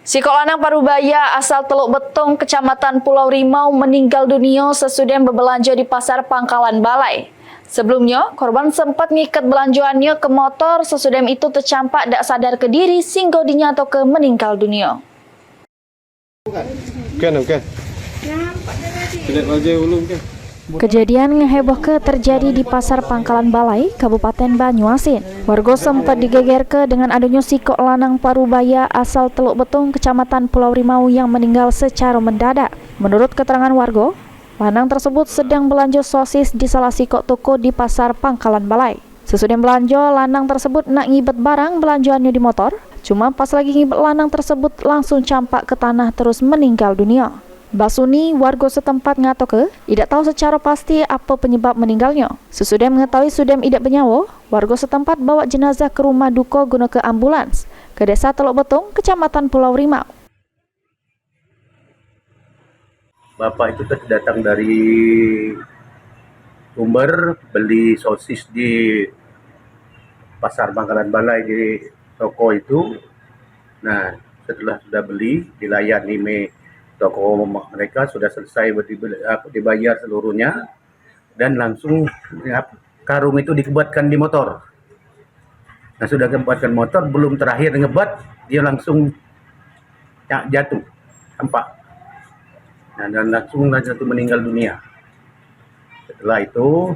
Siko lanang Parubaya asal Teluk Betung, Kecamatan Pulau Rimau meninggal dunia sesudah berbelanja di Pasar Pangkalan Balai. Sebelumnya, korban sempat ngikat belanjaannya ke motor, sesudah itu tercampak tak sadar ke diri sehingga dinyatakan meninggal dunia. Kejadian ngehebohke terjadi di Pasar Pangkalan Balai, Kabupaten Banyuasin. Warga sempat digegerke dengan adanya siko lanang Parubaya asal Teluk Betung, Kecamatan Pulau Rimau yang meninggal secara mendadak. Menurut keterangan warga, lanang tersebut sedang belanja sosis di salah siko toko di Pasar Pangkalan Balai. Sesudah belanja, lanang tersebut nak ngibet barang belanjaannya di motor. Cuma pas lagi ngibet, lanang tersebut langsung campak ke tanah terus meninggal dunia. Basuni, warga setempat ngatoke, tidak tahu secara pasti apa penyebab meninggalnya. Sesudah mengetahui Sudem tidak bernyawa, warga setempat bawa jenazah ke rumah duka guna ke ambulans ke Desa Teluk Betung, Kecamatan Pulau Rimau. Bapak itu datang dari Sumber beli sosis di Pasar Pangkalan Balai di toko itu. Nah, setelah sudah beli, dilayani toko mereka sudah selesai dibayar seluruhnya, dan langsung karung itu dikebatkan di motor. Nah, sudah kebatkan motor, belum terakhir ngebat, dia langsung jatuh, campak. Nah, dan langsung meninggal dunia. Setelah itu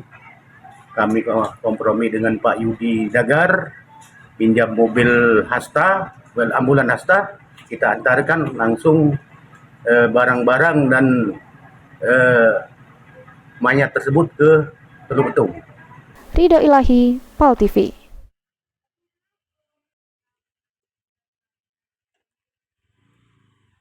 kami kompromi dengan Pak Yudi Dagar, pinjam mobil Hasta, ambulan Hasta, kita antarkan langsung barang-barang dan mayat tersebut ke Teluk Betung. Ridho Ilahi, PAL TV.